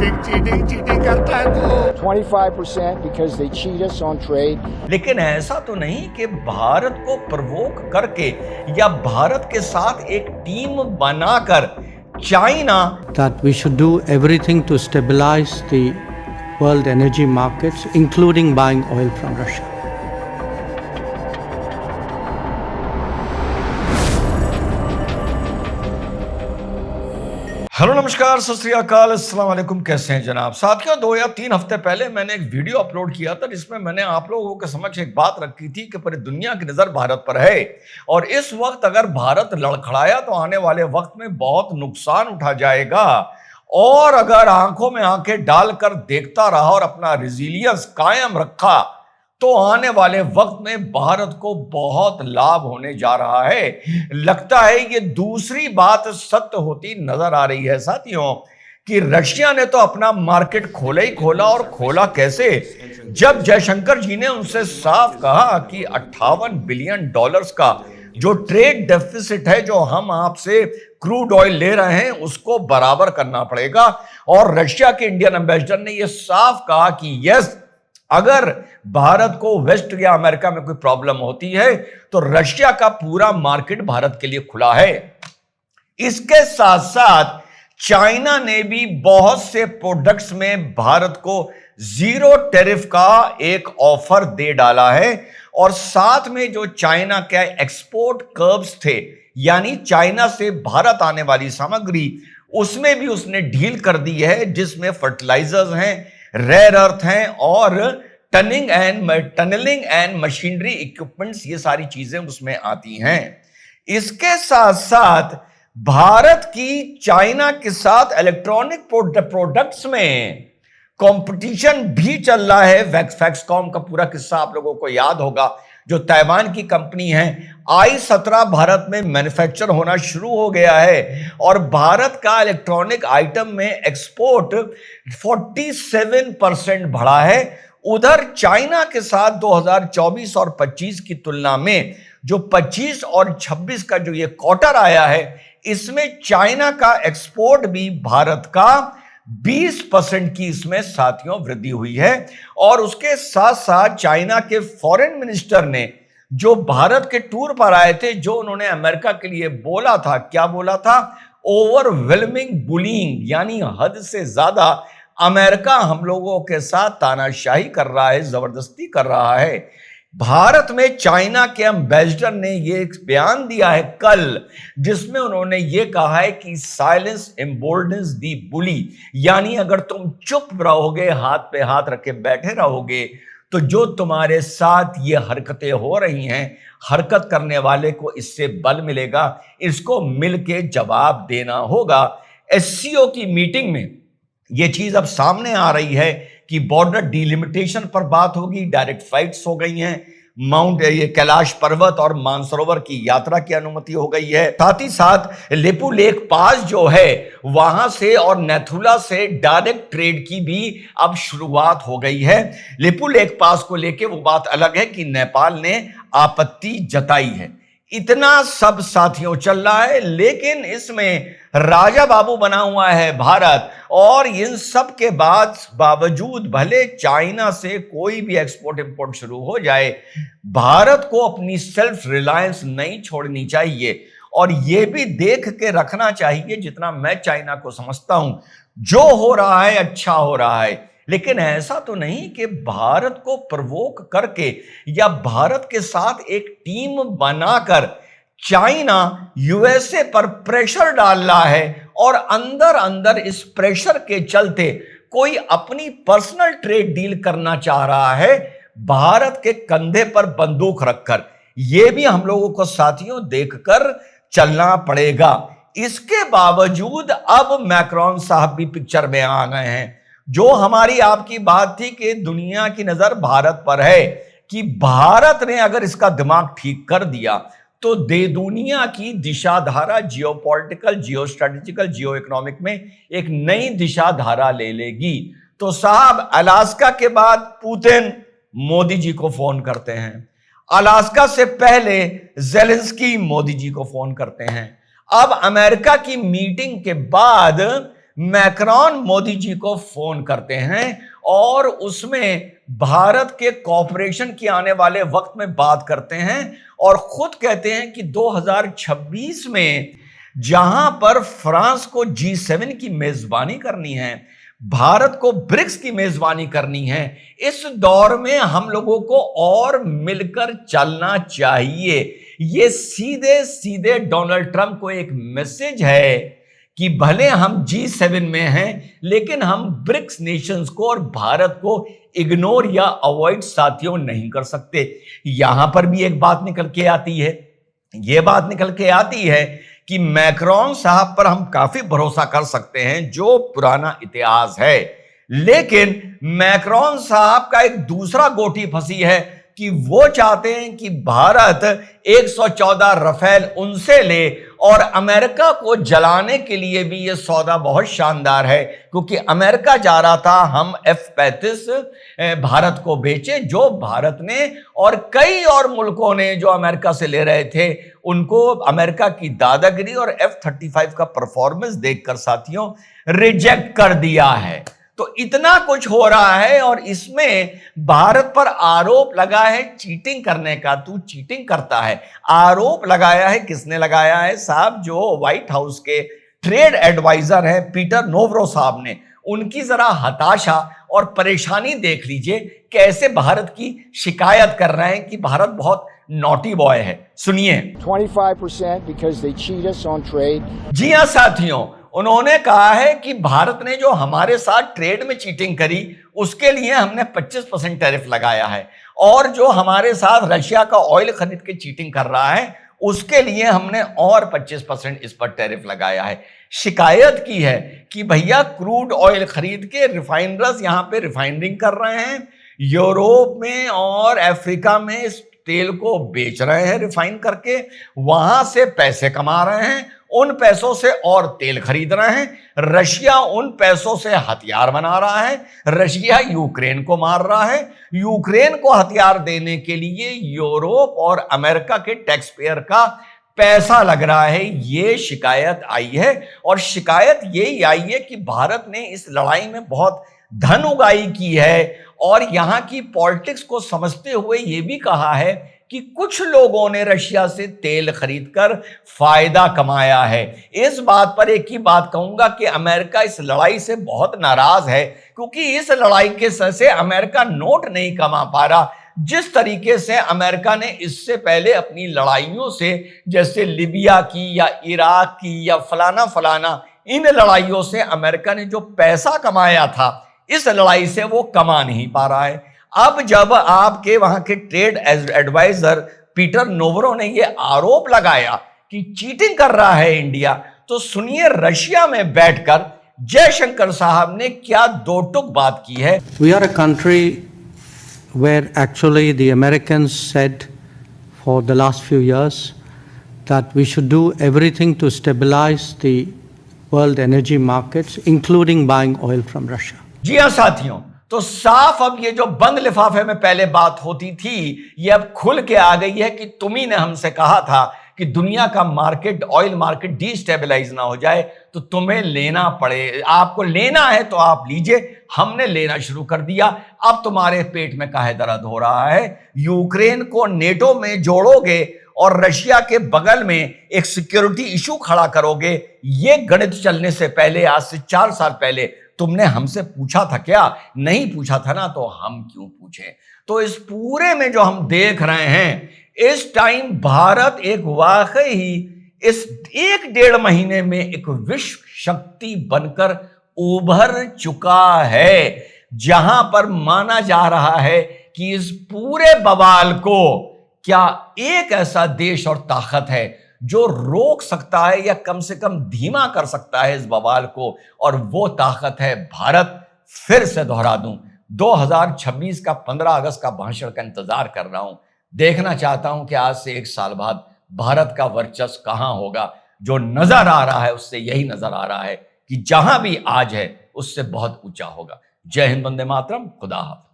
Cheating करता है तू। 25% because they cheat us on trade. लेकिन ऐसा तो नहीं कि भारत को प्रवोक करके या भारत के साथ एक टीम बनाकर China that we should do everything to stabilize the world energy markets, including buying oil from Russia. Hello नमस्कार सत श्री अकाल अस्सलाम वालेकुम। कैसे हैं जनाब? साथियों, 2 या 3 हफ्ते पहले मैंने एक वीडियो अपलोड किया था जिसमें मैंने आप लोगों के समक्ष एक बात रखी थी कि पूरी दुनिया की नजर भारत पर है और इस वक्त अगर भारत लड़खड़ाया तो आने वाले वक्त में बहुत नुकसान उठा जाएगा, और अगर आंखों में आंखें डालकर देखता रहा और अपना रेजिलियंस कायम रखा तो आने वाले वक्त में भारत को बहुत लाभ होने जा रहा है। लगता है ये दूसरी बात सत्य होती नजर आ रही है साथियों कि रशिया ने तो अपना मार्केट खोला ही खोला, और खोला कैसे? जब जयशंकर जी ने उनसे साफ कहा कि 58 बिलियन डॉलर्स का जो ट्रेड डेफिसिट है जो हम आपसे क्रूड ऑयल ले रहे हैं उसको बराबर करना पड़ेगा, और रशिया के इंडियन एम्बेसडर ने यह साफ कहा कि यस, अगर भारत को वेस्ट या अमेरिका में कोई प्रॉब्लम होती है तो रशिया का पूरा मार्केट भारत के लिए खुला है। इसके साथ साथ चाइना ने भी बहुत से प्रोडक्ट्स में भारत को जीरो टैरिफ का एक ऑफर दे डाला है, और साथ में जो चाइना के एक्सपोर्ट कर्व्स थे यानी चाइना से भारत आने वाली सामग्री उसमें भी उसने ढील कर दी है, जिसमें फर्टिलाइजर्स हैं, रेयर अर्थ हैं और टनलिंग एंड मशीनरी इक्विपमेंट्स, ये सारी चीजें उसमें आती हैं। इसके साथ साथ भारत की चाइना के साथ इलेक्ट्रॉनिक प्रोडक्ट्स में कंपटीशन भी चल रहा है। वैक्सकॉम का पूरा किस्सा आप लोगों को याद होगा, जो ताइवान की कंपनी है। i17 भारत में मैन्युफैक्चर होना शुरू हो गया है और भारत का इलेक्ट्रॉनिक आइटम में एक्सपोर्ट 47% बढ़ा है। उधर चाइना के साथ 2024 और 25 की तुलना में जो 25 और 26 का जो ये क्वार्टर आया है, इसमें चाइना का एक्सपोर्ट भी भारत का 20% की इसमें साथियों वृद्धि हुई है। और उसके साथ साथ चाइना के फॉरेन मिनिस्टर ने जो भारत के टूर पर आए थे, जो उन्होंने अमेरिका के लिए बोला था, क्या बोला था? ओवरवेलमिंग बुलिंग, यानी हद से ज्यादा अमेरिका हम लोगों के साथ तानाशाही कर रहा है, जबरदस्ती कर रहा है। भारत में चाइना के एम्बेसडर ने ये एक बयान दिया है कल, जिसमें उन्होंने ये कहा है कि साइलेंस एम्बोल्डन्स दी बुली, यानी अगर तुम चुप रहोगे, हाथ पे हाथ रखे बैठे रहोगे, तो जो तुम्हारे साथ ये हरकतें हो रही हैं, हरकत करने वाले को इससे बल मिलेगा, इसको मिलके जवाब देना होगा। एससीओ की मीटिंग में ये चीज अब सामने आ रही है कि बॉर्डर डिलिमिटेशन पर बात होगी, डायरेक्ट फ्लाइट्स हो गई हैं, ये कैलाश पर्वत और मानसरोवर की यात्रा की अनुमति हो गई है, साथ ही साथ लेपू लेक पास जो है वहां से और नेथुला से डायरेक्ट ट्रेड की भी अब शुरुआत हो गई है। लेपू लेक पास को लेके वो बात अलग है कि नेपाल ने आपत्ति जताई है। इतना सब साथियों चल रहा है, लेकिन इसमें राजा बाबू बना हुआ है भारत, और इन सब के बावजूद भले चाइना से कोई भी एक्सपोर्ट इंपोर्ट शुरू हो जाए, भारत को अपनी सेल्फ रिलायंस नहीं छोड़नी चाहिए, और यह भी देख के रखना चाहिए, जितना मैं चाइना को समझता हूं, जो हो रहा है अच्छा हो रहा है। लेकिन ऐसा तो नहीं कि भारत को प्रवोक करके या भारत के साथ एक टीम बनाकर चाइना यूएसए पर प्रेशर डाल रहा है, और अंदर अंदर इस प्रेशर के चलते कोई अपनी पर्सनल ट्रेड डील करना चाह रहा है भारत के कंधे पर बंदूक रखकर। यह भी हम लोगों को साथियों देखकर चलना पड़ेगा। इसके बावजूद अब मैक्रोन साहब भी पिक्चर में आ गए हैं। जो हमारी आपकी बात थी कि दुनिया की नजर भारत पर है, कि भारत ने अगर इसका दिमाग ठीक कर दिया तो दुनिया की दिशा धारा जियोपॉलिटिकल, जियो स्ट्रेटेजिकल, जियो इकोनॉमिक में एक नई दिशा धारा ले लेगी। तो साहब, अलास्का के बाद पुतिन मोदी जी को फोन करते हैं, अलास्का से पहले जेलेंस्की मोदी जी को फोन करते हैं, अब अमेरिका की मीटिंग के बाद मैक्रोन मोदी जी को फोन करते हैं और उसमें भारत के कॉपरेशन की आने वाले वक्त में बात करते हैं और खुद कहते हैं कि 2026 में जहां पर फ्रांस को G7 की मेजबानी करनी है, भारत को ब्रिक्स की मेजबानी करनी है, इस दौर में हम लोगों को और मिलकर चलना चाहिए। ये सीधे सीधे डोनाल्ड ट्रंप को एक मैसेज है कि भले हम G7 में हैं, लेकिन हम ब्रिक्स नेशंस को और भारत को इग्नोर या अवॉइड साथियों नहीं कर सकते। यहां पर भी एक बात निकल के आती है, यह बात निकल के आती है कि मैक्रोन साहब पर हम काफी भरोसा कर सकते हैं, जो पुराना इतिहास है। लेकिन मैक्रोन साहब का एक दूसरा गोटी फंसी है कि वो चाहते हैं कि भारत 114 रफेल उनसे ले और अमेरिका को जलाने के लिए भी ये सौदा बहुत शानदार है, क्योंकि अमेरिका जा रहा था हम F-35 भारत को बेचे, जो भारत ने और कई और मुल्कों ने जो अमेरिका से ले रहे थे उनको अमेरिका की दादागिरी और F-35 का परफॉर्मेंस देखकर साथियों रिजेक्ट कर दिया है। तो इतना कुछ हो रहा है और इसमें भारत पर आरोप लगा है चीटिंग करने का। तू चीटिंग करता है, आरोप लगाया है। किसने लगाया है साहब? जो व्हाइट हाउस के ट्रेड एडवाइजर हैं पीटर नोवरो साहब ने। उनकी जरा हताशा और परेशानी देख लीजिए, कैसे भारत की शिकायत कर रहे हैं कि भारत बहुत नॉटी बॉय है। सुनिए। 25% because they cheat us on trade. जी हां साथियों, उन्होंने कहा है कि भारत ने जो हमारे साथ ट्रेड में चीटिंग करी उसके लिए हमने 25% टैरिफ लगाया है, और जो हमारे साथ रशिया का ऑयल खरीद के चीटिंग कर रहा है उसके लिए हमने और 25% इस पर टैरिफ लगाया है। शिकायत की है कि भैया क्रूड ऑयल खरीद के रिफाइनर्स यहां पे रिफाइनरिंग कर रहे हैं, यूरोप में और अफ्रीका में इस तेल को बेच रहे हैं रिफाइन करके, वहां से पैसे कमा रहे हैं, उन पैसों से और तेल खरीद रहे हैं। रशिया उन पैसों से हथियार बना रहा है, रशिया यूक्रेन को मार रहा है, यूक्रेन को हथियार देने के लिए यूरोप और अमेरिका के टैक्स पेयर का पैसा लग रहा है। ये शिकायत आई है और शिकायत यही आई है कि भारत ने इस लड़ाई में बहुत धन उगाही की है और यहां की पॉलिटिक्स को समझते हुए यह भी कहा है कि कुछ लोगों ने रशिया से तेल खरीदकर फायदा कमाया है। इस बात पर एक ही बात कहूंगा कि अमेरिका इस लड़ाई से बहुत नाराज है, क्योंकि इस लड़ाई के से अमेरिका नोट नहीं कमा पा रहा। जिस तरीके से अमेरिका ने इससे पहले अपनी लड़ाइयों से, जैसे लिबिया की या इराक की या फलाना इन लड़ाइयों से अमेरिका ने जो पैसा कमाया था, इस लड़ाई से वो कमा नहीं पा रहा है। अब जब आपके वहां के ट्रेड एडवाइजर पीटर नोवरो ने ये आरोप लगाया कि चीटिंग कर रहा है इंडिया, तो सुनिए रशिया में बैठकर जयशंकर साहब ने क्या दो टुक बात की है। We are a country where actually the Americans said for the last few years that we should do everything to stabilize the world energy markets, including buying oil from Russia. जी हां साथियों, तो साफ अब ये जो बंद लिफाफे में पहले बात होती थी, ये अब खुल के आ गई है कि तुम्ही ने हमसे कहा था कि दुनिया का मार्केट, ऑयल मार्केट डिस्टेबलाइज ना हो जाए, तो तुम्हें लेना पड़े, आपको लेना है तो आप लीजिए। हमने लेना शुरू कर दिया। अब तुम्हारे पेट में काहे दर्द हो रहा है? यूक्रेन को नेटो में जोड़ोगे और रशिया के बगल में एक सिक्योरिटी इशू खड़ा करोगे, ये गणित चलने से पहले, आज से 4 साल पहले तुमने हमसे पूछा था क्या? नहीं पूछा था ना, तो हम क्यों पूछे? तो इस पूरे में जो हम देख रहे हैं, इस टाइम भारत एक वाकई ही इस 1-1.5 महीने में एक विश्व शक्ति बनकर उभर चुका है, जहां पर माना जा रहा है कि इस पूरे बवाल को क्या एक ऐसा देश और ताकत है जो रोक सकता है या कम से कम धीमा कर सकता है इस बवाल को, और वो ताकत है भारत। फिर से दोहरा दूं, 2026 का 15 अगस्त का भाषण का इंतजार कर रहा हूं। देखना चाहता हूं कि आज से 1 साल बाद भारत का वर्चस्व कहां होगा। जो नजर आ रहा है उससे यही नजर आ रहा है कि जहां भी आज है उससे बहुत ऊंचा होगा। जय हिंद, वंदे मातरम, खुदा हाफिज।